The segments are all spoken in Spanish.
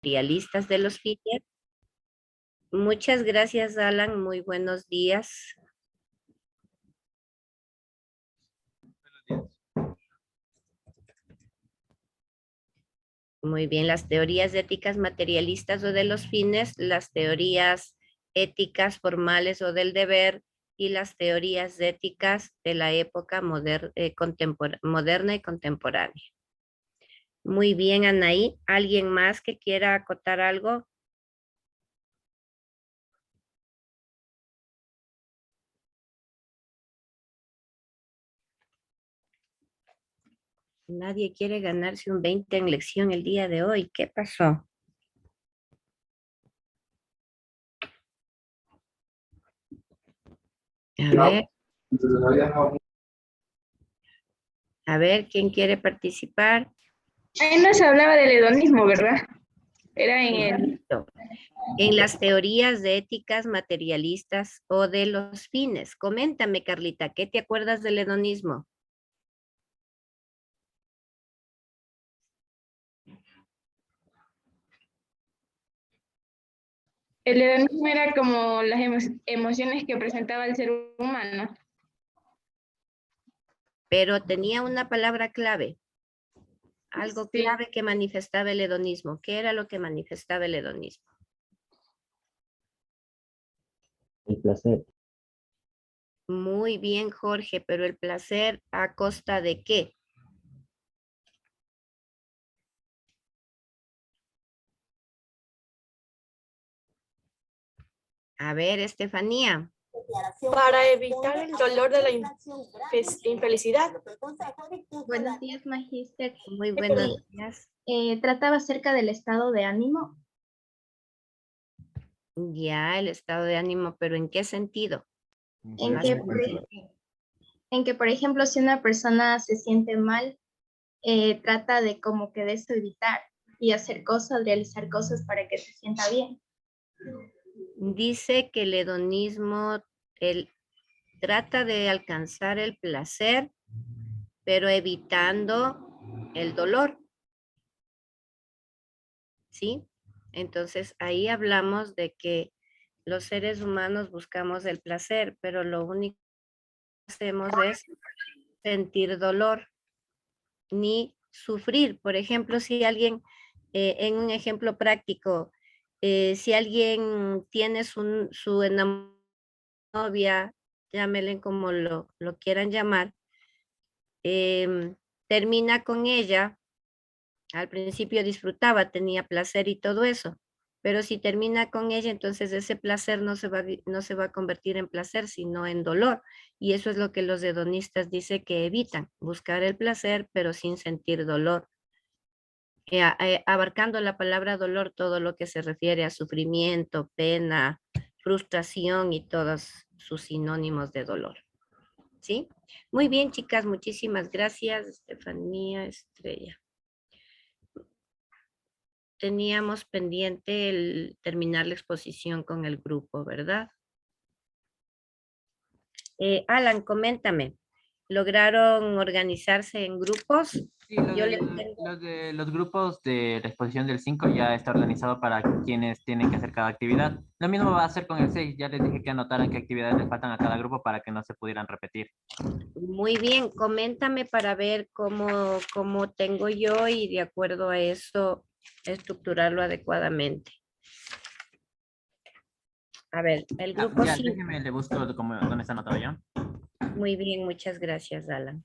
materialistas de los fines. Muchas gracias, Alan. Muy buenos días. Muy bien, las teorías éticas materialistas o de los fines, las teorías éticas formales o del deber y las teorías éticas de la época moderna y contemporánea. Muy bien, Anaí. ¿Alguien más que quiera acotar algo? Nadie quiere ganarse un 20 en lección el día de hoy. ¿Qué pasó? A ver, ¿quién quiere participar? Ahí no se hablaba del hedonismo, ¿verdad? Era en el... En las teorías de éticas materialistas o de los fines. Coméntame, Carlita, ¿qué te acuerdas del hedonismo? El hedonismo era como las emociones que presentaba el ser humano. Pero tenía una palabra clave. Algo Sí. clave que manifestaba el hedonismo. ¿Qué era lo que manifestaba el hedonismo? El placer. Muy bien, Jorge, pero el placer ¿a costa de qué? A ver, Estefanía. Para evitar el dolor de la infelicidad. Buenos días, Magíster. Muy buenos días. Trataba acerca del estado de ánimo. Ya, el estado de ánimo, pero ¿en qué sentido? En que, por ejemplo, si una persona se siente mal, trata de como que de eso evitar y hacer cosas, realizar cosas para que se sienta bien. Dice que el hedonismo trata de alcanzar el placer, pero evitando el dolor. ¿Sí? Entonces ahí hablamos de que los seres humanos buscamos el placer, pero lo único que hacemos es sentir dolor ni sufrir. Por ejemplo, si alguien, en un ejemplo práctico, si alguien tiene su novia, llámenle como lo quieran llamar, termina con ella, al principio disfrutaba, tenía placer y todo eso, pero si termina con ella, entonces ese placer no se va a convertir en placer, sino en dolor. Y eso es lo que los hedonistas dicen que evitan, buscar el placer, pero sin sentir dolor. Abarcando la palabra dolor, todo lo que se refiere a sufrimiento, pena, frustración y todos sus sinónimos de dolor. ¿Sí? Muy bien, chicas, muchísimas gracias, Estefanía, Estrella. Teníamos pendiente el terminar la exposición con el grupo, ¿verdad? Alan, coméntame, ¿lograron organizarse en grupos? Sí, los grupos de la exposición del 5 ya está organizado para quienes tienen que hacer cada actividad. Lo mismo va a hacer con el 6. Ya les dije que anotaran qué actividades les faltan a cada grupo para que no se pudieran repetir. Muy bien, coméntame para ver cómo tengo yo y de acuerdo a eso estructurarlo adecuadamente. A ver, el grupo Ya, 5. déjeme, le busco dónde está anotado ya. Muy bien, muchas gracias, Alan.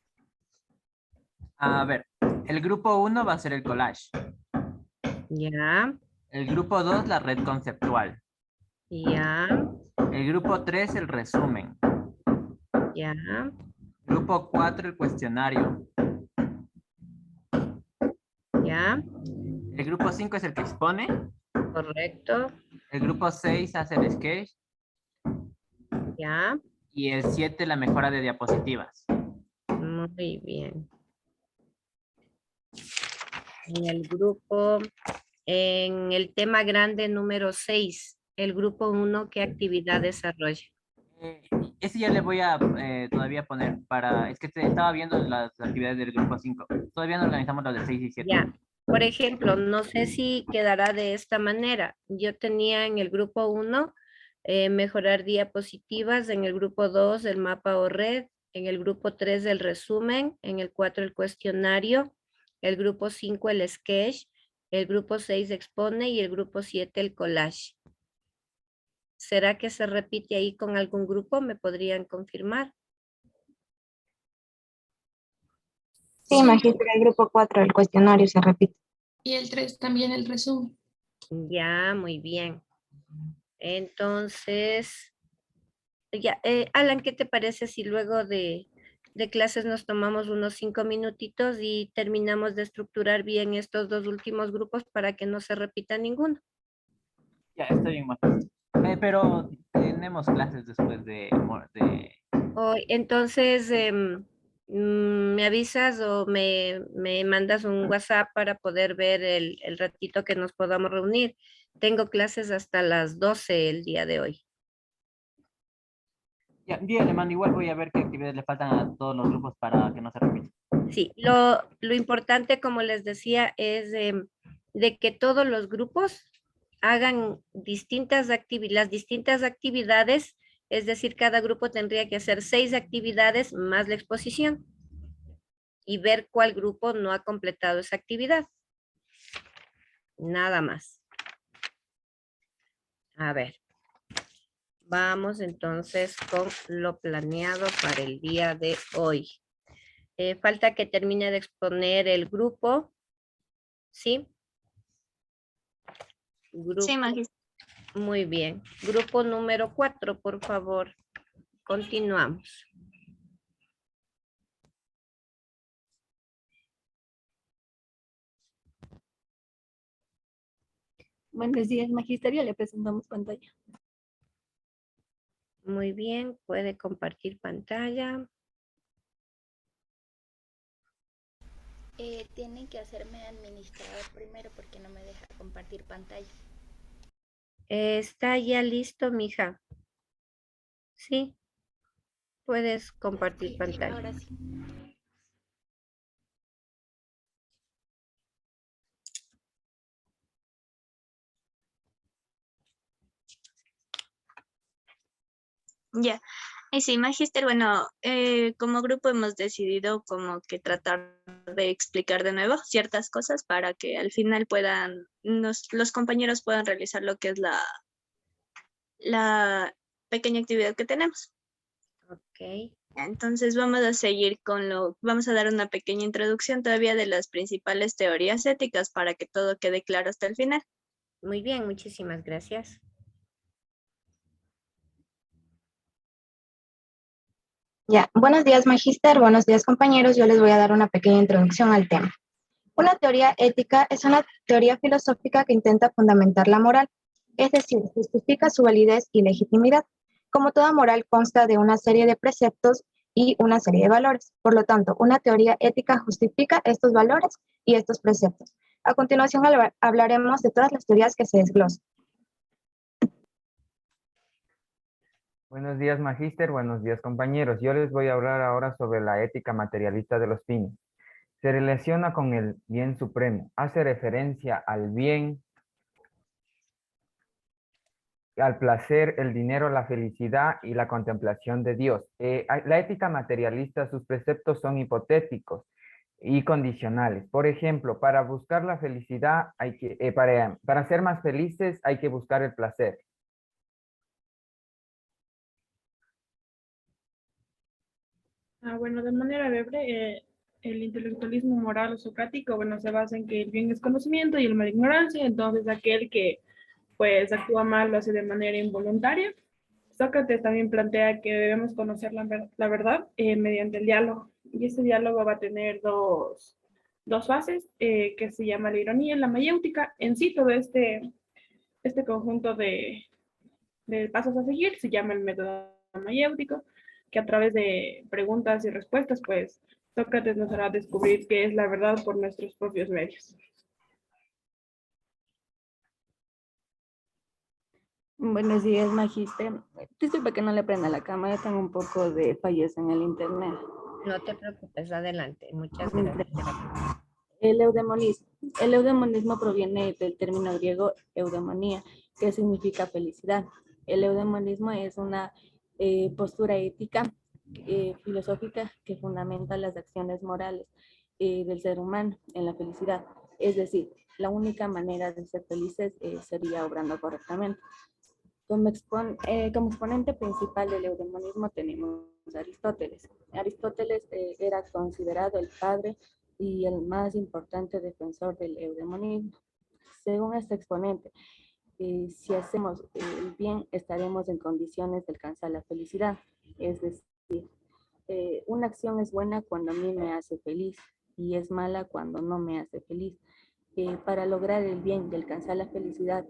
A ver, el grupo 1 va a ser el collage. Ya, El grupo 2, la red conceptual. ya, El grupo 3, el resumen. ya, Grupo 4, el cuestionario. ya, El grupo 5 es el que expone. correcto, El grupo 6 hace el sketch. ya, Y el 7, la mejora de diapositivas. muy bien. En el tema grande número 6, el grupo 1, ¿qué actividad desarrolla? Ese ya le voy a todavía poner para... Es que estaba viendo las actividades del grupo 5. Todavía no organizamos las de 6 y 7. Ya, Por ejemplo, no sé si quedará de esta manera. Yo tenía en el grupo 1 mejorar diapositivas, en el grupo 2 el mapa o red, en el grupo 3 el resumen, en el 4 el cuestionario, el grupo 5 el sketch, el grupo 6 expone y el grupo 7 el collage. ¿Será que se repite ahí con algún grupo? ¿Me podrían confirmar? Sí, magíster, el grupo 4, el cuestionario se repite. Y el 3 también el resumen. Ya, muy bien. Entonces, ya, Alan, ¿qué te parece si luego de clases nos tomamos unos 5 minutitos y terminamos de estructurar bien estos dos últimos grupos para que no se repita ninguno? Ya, estoy bien, magíster. Pero tenemos clases después de... Hoy, entonces, ¿me avisas o me mandas un WhatsApp para poder ver el ratito que nos podamos reunir? Tengo clases hasta las 12 el día de hoy. Ya, dígale, man, igual voy a ver qué actividades le faltan a todos los grupos para que no se repita. Sí, lo importante, como les decía, es de que todos los grupos hagan las distintas actividades, es decir, cada grupo tendría que hacer 6 actividades más la exposición y ver cuál grupo no ha completado esa actividad. Nada más. A ver. Vamos entonces con lo planeado para el día de hoy. Falta que termine de exponer el grupo. ¿Sí? Sí, magíster. Muy bien. Grupo número 4, por favor. Continuamos. Buenos días, magisterio. Le presentamos pantalla. Muy bien. Puede compartir pantalla. Tienen que hacerme administrador primero porque no me deja compartir pantalla. ¿Está ya listo, mija? Sí. Puedes compartir Sí, pantalla. ahora sí. Ya. Y sí, magíster, bueno, como grupo hemos decidido como que tratar de explicar de nuevo ciertas cosas para que al final los compañeros puedan realizar lo que es la pequeña actividad que tenemos. Ok. Entonces vamos a seguir vamos a dar una pequeña introducción todavía de las principales teorías éticas para que todo quede claro hasta el final. Muy bien, muchísimas gracias. Ya, buenos días, magíster, buenos días, compañeros. Yo les voy a dar una pequeña introducción al tema. Una teoría ética es una teoría filosófica que intenta fundamentar la moral, es decir, justifica su validez y legitimidad. Como toda moral consta de una serie de preceptos y una serie de valores. Por lo tanto, una teoría ética justifica estos valores y estos preceptos. A continuación hablaremos de todas las teorías que se desglosan. Buenos días, magíster. Buenos días, compañeros. Yo les voy a hablar ahora sobre la ética materialista de los fines. Se relaciona con el bien supremo. Hace referencia al bien, al placer, el dinero, la felicidad y la contemplación de Dios. La ética materialista, sus preceptos son hipotéticos y condicionales. Por ejemplo, para buscar la felicidad, para ser más felices hay que buscar el placer. Bueno, de manera breve, el intelectualismo moral o socrático, bueno, se basa en que el bien es conocimiento y el mal ignorancia, entonces aquel que pues actúa mal lo hace de manera involuntaria. Sócrates también plantea que debemos conocer la verdad mediante el diálogo, y ese diálogo va a tener dos fases, que se llama la ironía y la mayéutica. En sí, todo este conjunto de pasos a seguir se llama el método mayéutico, que a través de preguntas y respuestas, pues Sócrates nos hará descubrir qué es la verdad por nuestros propios medios. Buenos días, magíster. Disculpe que no le prenda la cámara, tengo un poco de fallas en el internet. No te preocupes, adelante. Muchas gracias. El eudemonismo. El eudemonismo proviene del término griego eudemonía, que significa felicidad. El eudemonismo es una postura ética, filosófica, que fundamenta las acciones morales del ser humano en la felicidad. Es decir, la única manera de ser felices sería obrando correctamente. Como exponente principal del eudemonismo tenemos a Aristóteles. Aristóteles era considerado el padre y el más importante defensor del eudemonismo. Según este exponente, si hacemos el bien, estaremos en condiciones de alcanzar la felicidad. Es decir, una acción es buena cuando a mí me hace feliz y es mala cuando no me hace feliz. Para lograr el bien y alcanzar la felicidad,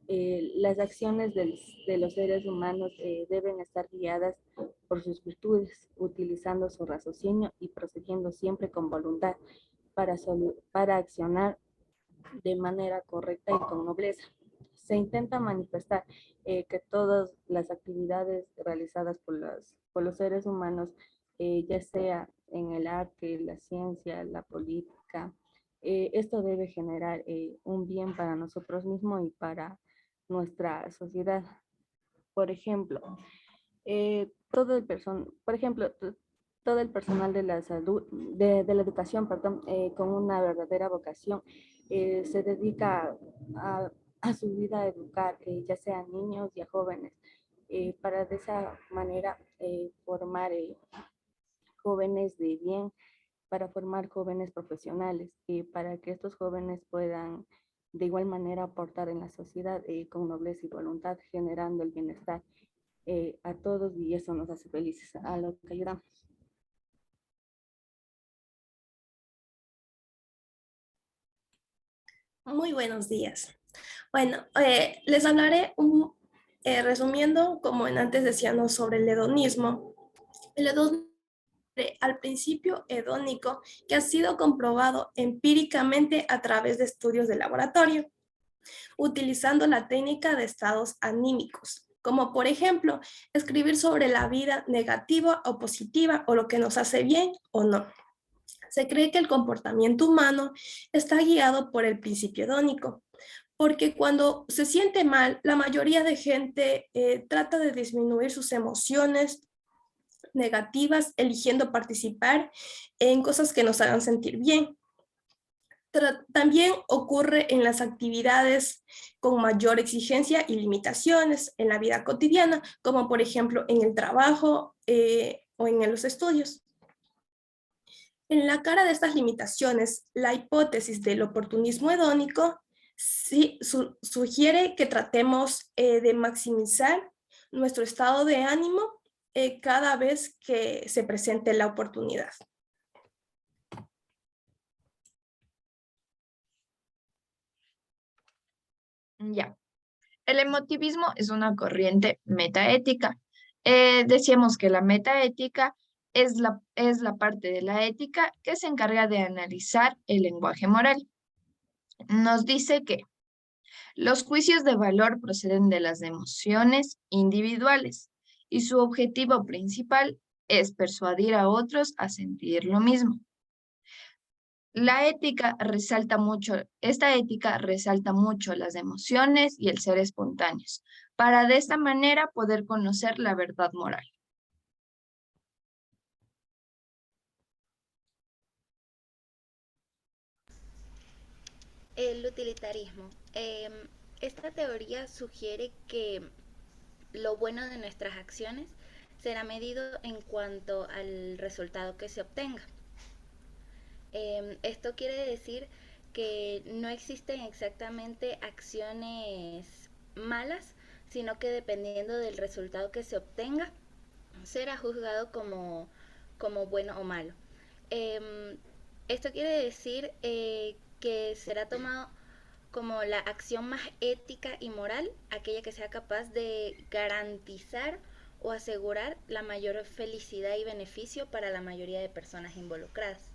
las acciones de los seres humanos deben estar guiadas por sus virtudes, utilizando su raciocinio y procediendo siempre con voluntad para accionar de manera correcta y con nobleza. Se intenta manifestar que todas las actividades realizadas por los seres humanos, ya sea en el arte, la ciencia, la política, esto debe generar un bien para nosotros mismos y para nuestra sociedad. Por ejemplo, todo el personal de la salud, de la educación, perdón, con una verdadera vocación, se dedica a su vida a educar, ya sea a niños y a jóvenes, para de esa manera formar jóvenes de bien, para formar jóvenes profesionales, para que estos jóvenes puedan de igual manera aportar en la sociedad con nobleza y voluntad, generando el bienestar a todos, y eso nos hace felices a lo que ayudamos. Muy buenos días. Bueno, les hablaré resumiendo, como antes decíamos, sobre el hedonismo. El hedonismo al principio hedónico que ha sido comprobado empíricamente a través de estudios de laboratorio, utilizando la técnica de estados anímicos, como por ejemplo, escribir sobre la vida negativa o positiva o lo que nos hace bien o no. Se cree que el comportamiento humano está guiado por el principio hedónico, porque cuando se siente mal, la mayoría de gente trata de disminuir sus emociones negativas, eligiendo participar en cosas que nos hagan sentir bien. También ocurre en las actividades con mayor exigencia y limitaciones en la vida cotidiana, como por ejemplo en el trabajo o en los estudios. En la cara de estas limitaciones, la hipótesis del oportunismo hedónico sí, sugiere que tratemos de maximizar nuestro estado de ánimo cada vez que se presente la oportunidad. Ya. El emotivismo es una corriente metaética. Decíamos que la metaética es la parte de la ética que se encarga de analizar el lenguaje moral. Nos dice que los juicios de valor proceden de las emociones individuales y su objetivo principal es persuadir a otros a sentir lo mismo. Esta ética resalta mucho las emociones y el ser espontáneos, para de esta manera poder conocer la verdad moral. El utilitarismo. Esta teoría sugiere que lo bueno de nuestras acciones será medido en cuanto al resultado que se obtenga. Esto quiere decir que no existen exactamente acciones malas, sino que dependiendo del resultado que se obtenga, será juzgado como bueno o malo. Esto quiere decir que será tomado como la acción más ética y moral, aquella que sea capaz de garantizar o asegurar la mayor felicidad y beneficio para la mayoría de personas involucradas.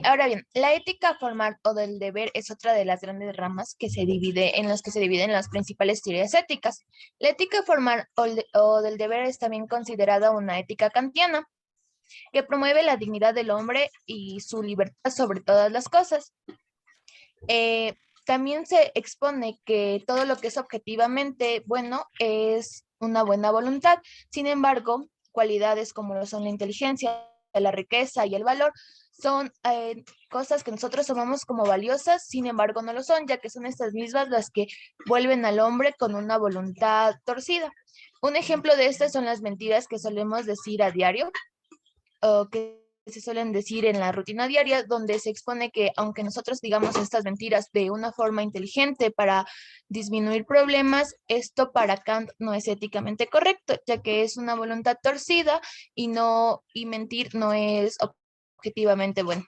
Ahora bien, la ética formal o del deber es otra de las grandes ramas que se divide, en las que se dividen las principales teorías éticas. La ética formal o del deber es también considerada una ética kantiana, que promueve la dignidad del hombre y su libertad sobre todas las cosas. También se expone que todo lo que es objetivamente bueno es una buena voluntad. Sin embargo, cualidades como lo son la inteligencia, la riqueza y el valor son cosas que nosotros tomamos como valiosas, sin embargo no lo son, ya que son estas mismas las que vuelven al hombre con una voluntad torcida. Un ejemplo de estas son las mentiras que solemos decir a diario, o que se suelen decir en la rutina diaria, donde se expone que aunque nosotros digamos estas mentiras de una forma inteligente para disminuir problemas, esto para Kant no es éticamente correcto, ya que es una voluntad torcida y mentir no es objetivamente bueno.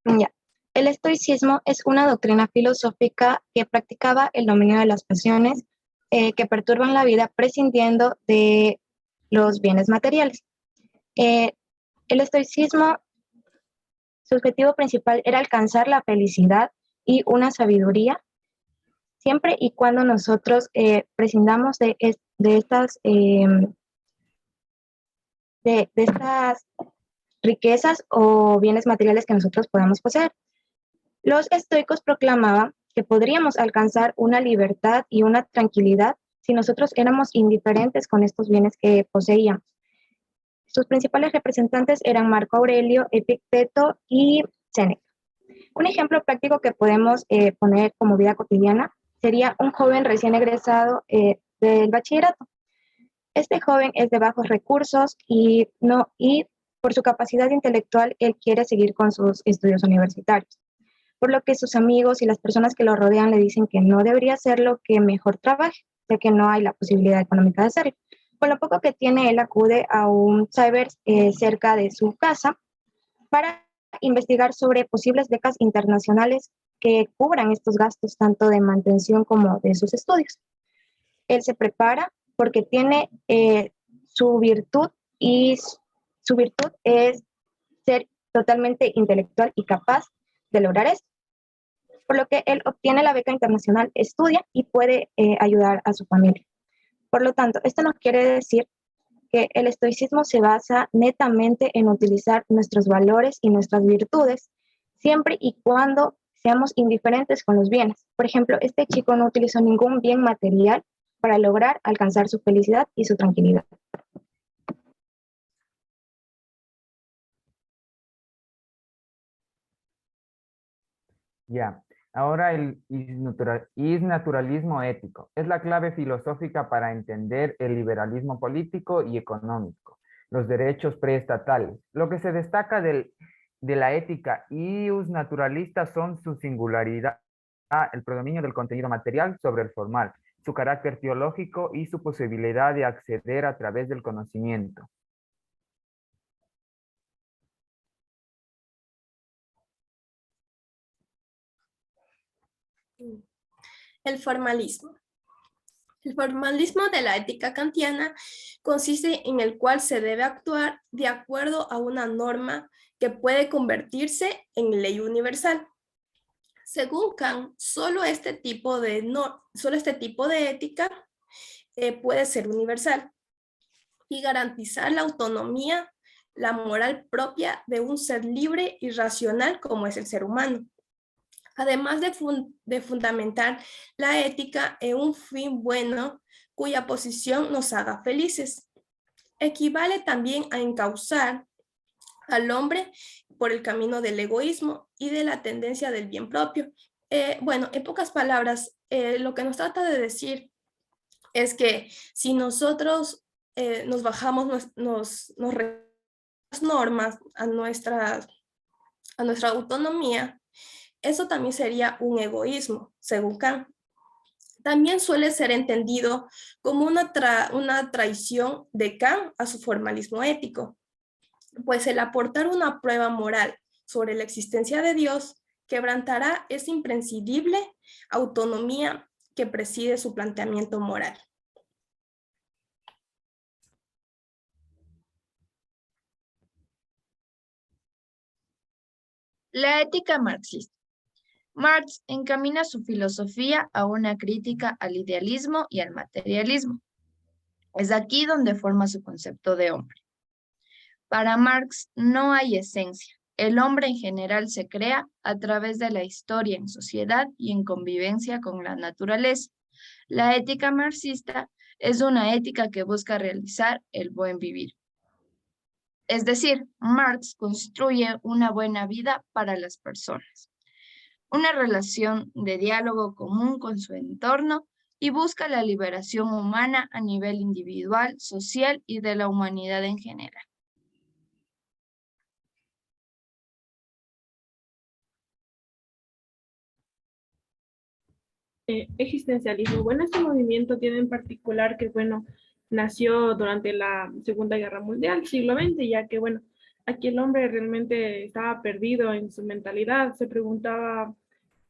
Ya. El estoicismo es una doctrina filosófica que practicaba el dominio de las pasiones que perturban la vida prescindiendo de los bienes materiales. El estoicismo, su objetivo principal era alcanzar la felicidad y una sabiduría, siempre y cuando nosotros prescindamos de estas riquezas o bienes materiales que nosotros podamos poseer. Los estoicos proclamaban que podríamos alcanzar una libertad y una tranquilidad si nosotros éramos indiferentes con estos bienes que poseíamos. Sus principales representantes eran Marco Aurelio, Epicteto y Séneca. Un ejemplo práctico que podemos poner como vida cotidiana sería un joven recién egresado del bachillerato. Este joven es de bajos recursos y por su capacidad intelectual él quiere seguir con sus estudios universitarios, por lo que sus amigos y las personas que lo rodean le dicen que no debería hacerlo, que mejor trabaje, ya que no hay la posibilidad económica de hacerlo. Con lo poco que tiene, él acude a un cyber cerca de su casa para investigar sobre posibles becas internacionales que cubran estos gastos tanto de mantención como de sus estudios. Él se prepara porque tiene su virtud y su virtud es ser totalmente intelectual y capaz de lograr esto. Por lo que él obtiene la beca internacional, estudia y puede ayudar a su familia. Por lo tanto, esto nos quiere decir que el estoicismo se basa netamente en utilizar nuestros valores y nuestras virtudes, siempre y cuando seamos indiferentes con los bienes. Por ejemplo, este chico no utilizó ningún bien material para lograr alcanzar su felicidad y su tranquilidad. Ya. Ahora el isnaturalismo ético es la clave filosófica para entender el liberalismo político y económico, los derechos preestatales. Lo que se destaca de la ética isnaturalista son su singularidad, el predominio del contenido material sobre el formal, su carácter teológico y su posibilidad de acceder a través del conocimiento. El formalismo. El formalismo de la ética kantiana consiste en el cual se debe actuar de acuerdo a una norma que puede convertirse en ley universal. Según Kant, solo este tipo de ética puede ser universal y garantizar la autonomía, la moral propia de un ser libre y racional como es el ser humano. Además de fundamentar la ética en un fin bueno cuya posición nos haga felices. Equivale también a encauzar al hombre por el camino del egoísmo y de la tendencia del bien propio. Bueno, en pocas palabras, lo que nos trata de decir es que si nosotros nos bajamos las normas a nuestra autonomía, eso también sería un egoísmo, según Kant. También suele ser entendido como una traición de Kant a su formalismo ético, pues el aportar una prueba moral sobre la existencia de Dios quebrantará esa imprescindible autonomía que preside su planteamiento moral. La ética marxista. Marx encamina su filosofía a una crítica al idealismo y al materialismo. Es aquí donde forma su concepto de hombre. Para Marx no hay esencia. El hombre en general se crea a través de la historia en sociedad y en convivencia con la naturaleza. La ética marxista es una ética que busca realizar el buen vivir. Es decir, Marx construye una buena vida para las personas, una relación de diálogo común con su entorno y busca la liberación humana a nivel individual, social y de la humanidad en general. Existencialismo. Bueno, este movimiento tiene en particular que, bueno, nació durante la Segunda Guerra Mundial, siglo XX, ya que, bueno, aquí el hombre realmente estaba perdido en su mentalidad, se preguntaba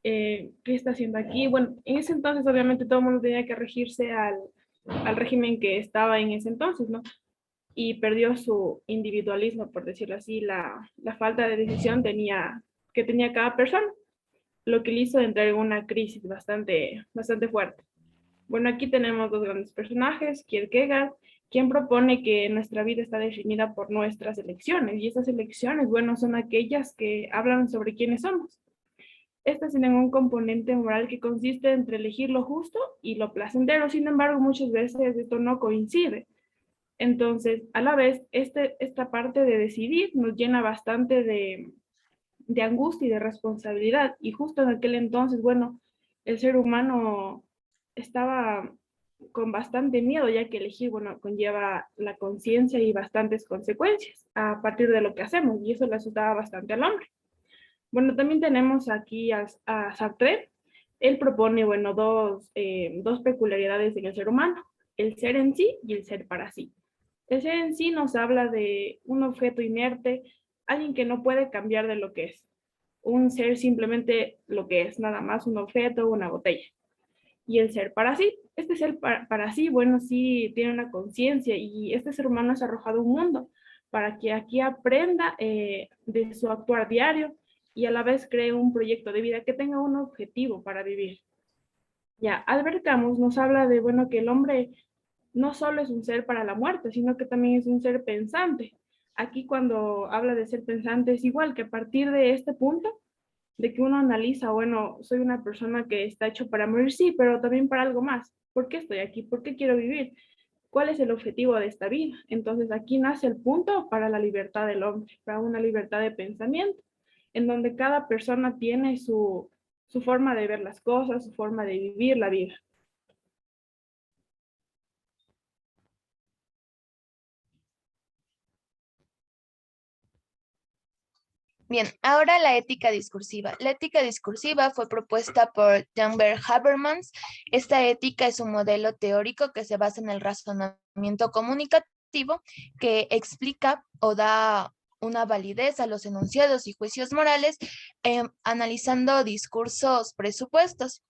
qué está haciendo aquí. Bueno, en ese entonces obviamente todo el mundo tenía que regirse al régimen que estaba en ese entonces, ¿no? Y perdió su individualismo, por decirlo así, la falta de decisión que tenía cada persona, lo que le hizo entrar en una crisis bastante fuerte. Bueno, aquí tenemos dos grandes personajes, Kierkegaard, quien propone que nuestra vida está definida por nuestras elecciones, y esas elecciones, bueno, son aquellas que hablan sobre quiénes somos. Estas tienen un componente moral que consiste entre elegir lo justo y lo placentero, sin embargo, muchas veces esto no coincide. Entonces, a la vez, esta parte de decidir nos llena bastante de angustia y de responsabilidad. Y justo en aquel entonces, bueno, el ser humano estaba con bastante miedo, ya que elegir, bueno, conlleva la conciencia y bastantes consecuencias a partir de lo que hacemos, y eso le asustaba bastante al hombre. Bueno, también tenemos aquí a Sartre. Él propone, bueno, dos peculiaridades en el ser humano, el ser en sí y el ser para sí. El ser en sí nos habla de un objeto inerte, alguien que no puede cambiar de lo que es. Un ser simplemente lo que es, nada más un objeto o una botella. Y el ser para sí, este ser para sí, bueno, sí tiene una conciencia, y este ser humano es arrojado a un mundo para que aquí aprenda de su actuar diario y a la vez cree un proyecto de vida que tenga un objetivo para vivir. Ya, Albert Camus nos habla de, bueno, que el hombre no solo es un ser para la muerte, sino que también es un ser pensante. Aquí cuando habla de ser pensante es igual que a partir de este punto, de que uno analiza, bueno, soy una persona que está hecho para morir, sí, pero también para algo más. ¿Por qué estoy aquí? ¿Por qué quiero vivir? ¿Cuál es el objetivo de esta vida? Entonces aquí nace el punto para la libertad del hombre, para una libertad de pensamiento, en donde cada persona tiene su forma de ver las cosas, su forma de vivir la vida. Bien, ahora la ética discursiva. La ética discursiva fue propuesta por Jan-Bert Habermas. Esta ética es un modelo teórico que se basa en el razonamiento comunicativo, que explica o da una validez a los enunciados y juicios morales, analizando discursos presupuestos,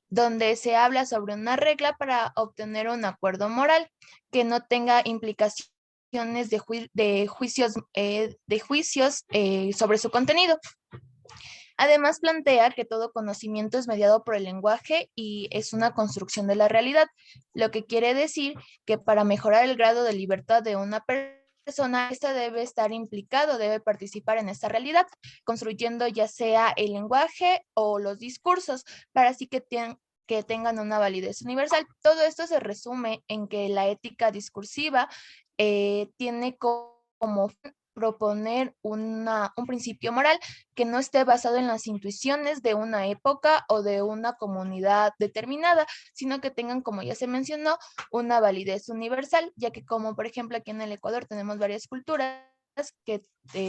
donde se habla sobre una regla para obtener un acuerdo moral que no tenga implicaciones de juicios sobre su contenido. Además, plantea que todo conocimiento es mediado por el lenguaje y es una construcción de la realidad, lo que quiere decir que para mejorar el grado de libertad de una persona, esta debe estar implicado, debe participar en esta realidad, construyendo ya sea el lenguaje o los discursos, para así que tengan una validez universal. Todo esto se resume en que la ética discursiva tiene como proponer un principio moral que no esté basado en las intuiciones de una época o de una comunidad determinada, sino que tengan, como ya se mencionó, una validez universal, ya que como por ejemplo aquí en el Ecuador tenemos varias culturas que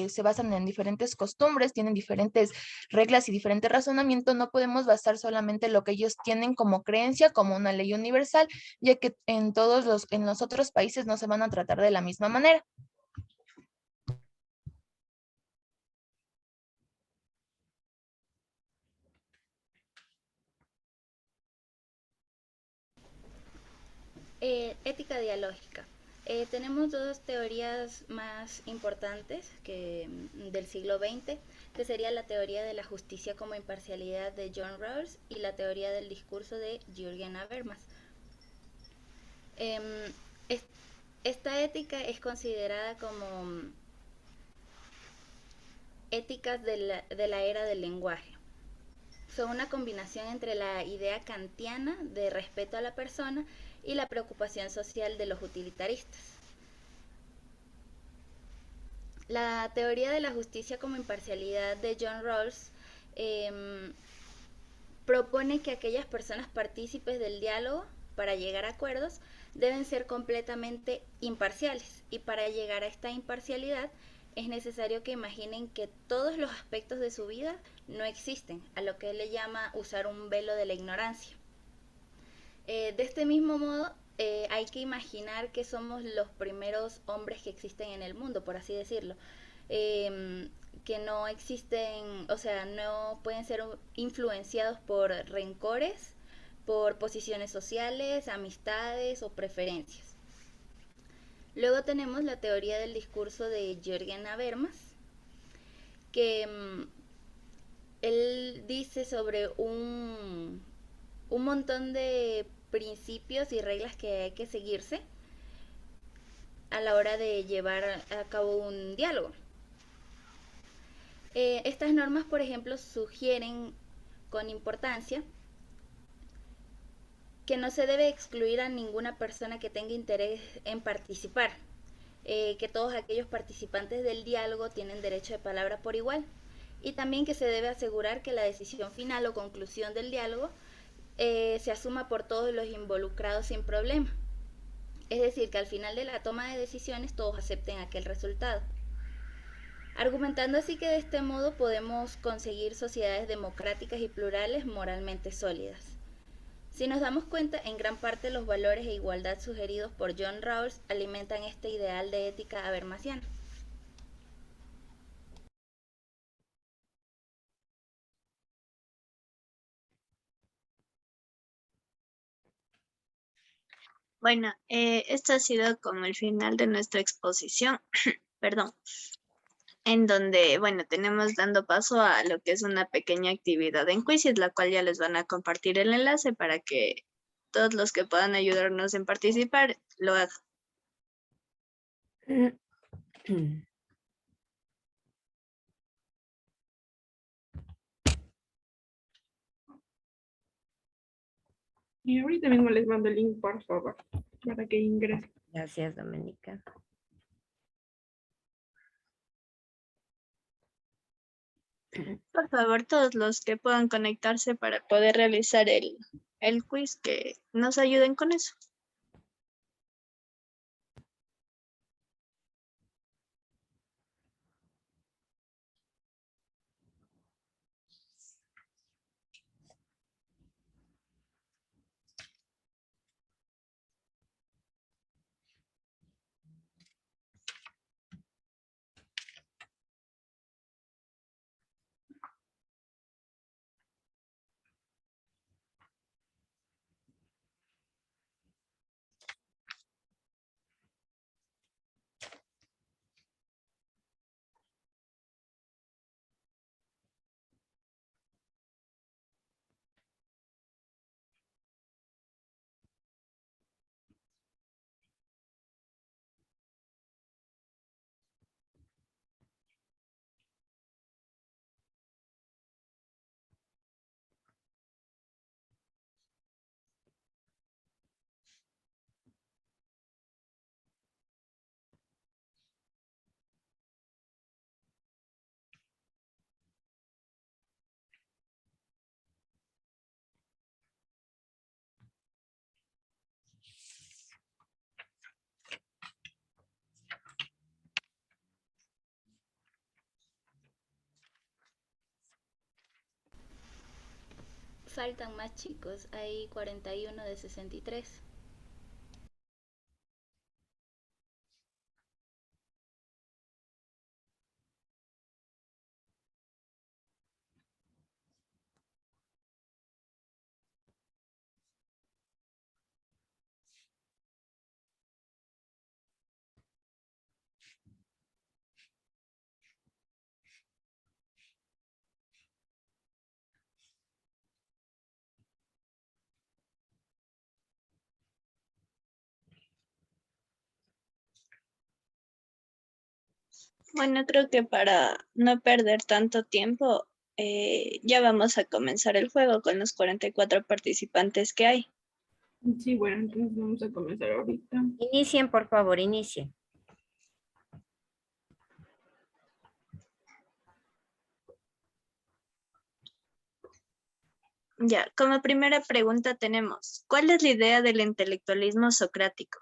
se basan en diferentes costumbres, tienen diferentes reglas y diferente razonamiento, no podemos basar solamente lo que ellos tienen como creencia como una ley universal, ya que en los otros países no se van a tratar de la misma manera. Ética dialógica. Tenemos dos teorías más importantes del siglo XX, que sería la teoría de la justicia como imparcialidad de John Rawls y la teoría del discurso de Jürgen Habermas. Em, Esta ética es considerada como éticas de la era del lenguaje. Son una combinación entre la idea kantiana de respeto a la persona y la preocupación social de los utilitaristas. La teoría de la justicia como imparcialidad de John Rawls propone que aquellas personas partícipes del diálogo, para llegar a acuerdos, deben ser completamente imparciales, y para llegar a esta imparcialidad es necesario que imaginen que todos los aspectos de su vida no existen, a lo que él le llama usar un velo de la ignorancia. De este mismo modo, hay que imaginar que somos los primeros hombres que existen en el mundo, por así decirlo, que no existen, o sea, no pueden ser influenciados por rencores, por posiciones sociales, amistades o preferencias. Luego tenemos la teoría del discurso de Jürgen Habermas, que él dice sobre un montón de principios y reglas que hay que seguirse a la hora de llevar a cabo un diálogo. Estas normas, por ejemplo, sugieren con importancia que no se debe excluir a ninguna persona que tenga interés en participar, que todos aquellos participantes del diálogo tienen derecho de palabra por igual, y también que se debe asegurar que la decisión final o conclusión del diálogo se asuma por todos los involucrados sin problema. Es decir, que al final de la toma de decisiones todos acepten aquel resultado. Argumentando así que de este modo podemos conseguir sociedades democráticas y plurales moralmente sólidas. Si nos damos cuenta, en gran parte los valores e igualdad sugeridos por John Rawls alimentan este ideal de ética habermasiana. Bueno, esto ha sido como el final de nuestra exposición, perdón, en donde, bueno, tenemos dando paso a lo que es una pequeña actividad en Quizzes, la cual ya les van a compartir el enlace para que todos los que puedan ayudarnos en participar lo hagan. Y ahorita mismo les mando el link, por favor, para que ingresen. Gracias, Doménica. Por favor, todos los que puedan conectarse para poder realizar el quiz, que nos ayuden con eso. Faltan más chicos, hay 41 de 63. Bueno, creo que para no perder tanto tiempo, ya vamos a comenzar el juego con los 44 participantes que hay. Sí, bueno, entonces vamos a comenzar ahorita. Inicien, por favor, inicien. Ya, como primera pregunta tenemos, ¿cuál es la idea del intelectualismo socrático?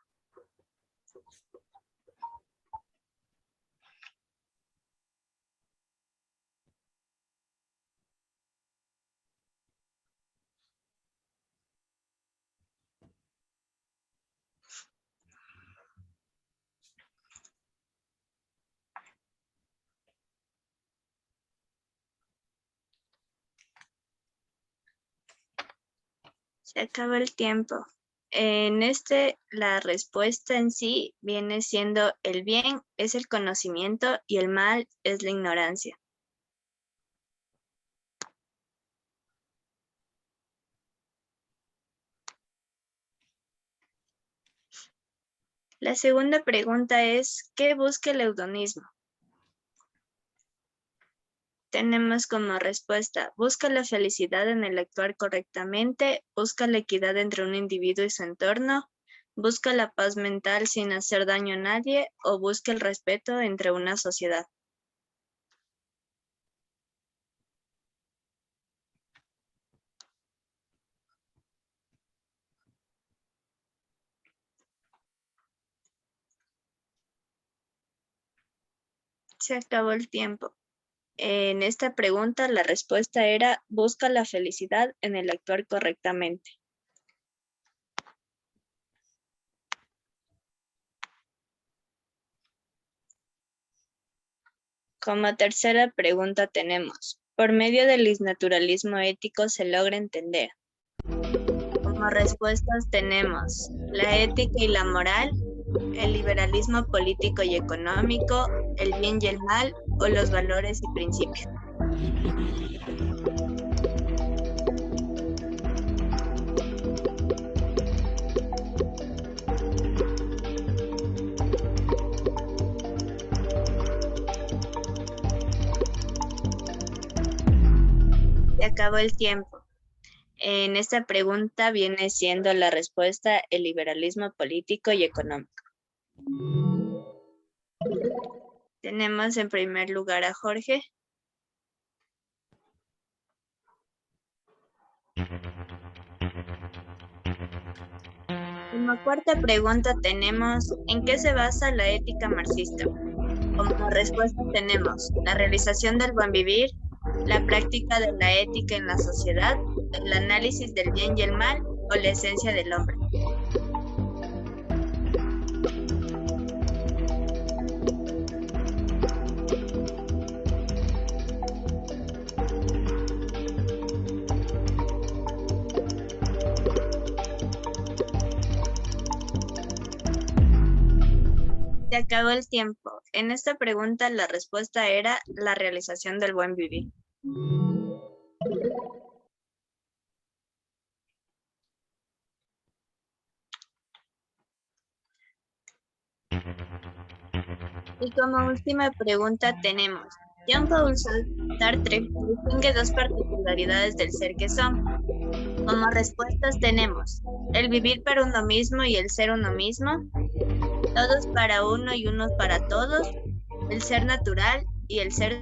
Se acaba el tiempo. En la respuesta en sí viene siendo el bien es el conocimiento y el mal es la ignorancia. La segunda pregunta es, ¿qué busca el hedonismo? Tenemos como respuesta, busca la felicidad en el actuar correctamente, busca la equidad entre un individuo y su entorno, busca la paz mental sin hacer daño a nadie o busca el respeto entre una sociedad. Se acabó el tiempo. En esta pregunta la respuesta era, busca la felicidad en el actuar correctamente. Como tercera pregunta tenemos, por medio del naturalismo ético se logra entender. Como respuestas tenemos la ética y la moral, el liberalismo político y económico, el bien y el mal o los valores y principios. Se acabó el tiempo. En esta pregunta viene siendo la respuesta el liberalismo político y económico. Tenemos en primer lugar a Jorge. Como cuarta pregunta tenemos, ¿en qué se basa la ética marxista? Como respuesta tenemos la realización del buen vivir, la práctica de la ética en la sociedad, el análisis del bien y el mal o la esencia del hombre. Se acabó el tiempo. En esta pregunta la respuesta era la realización del buen vivir. Y como última pregunta tenemos, Jean-Paul Sartre distingue dos particularidades del ser que son. Como respuestas tenemos el vivir para uno mismo y el ser uno mismo, todos para uno y unos para todos, el ser natural y el ser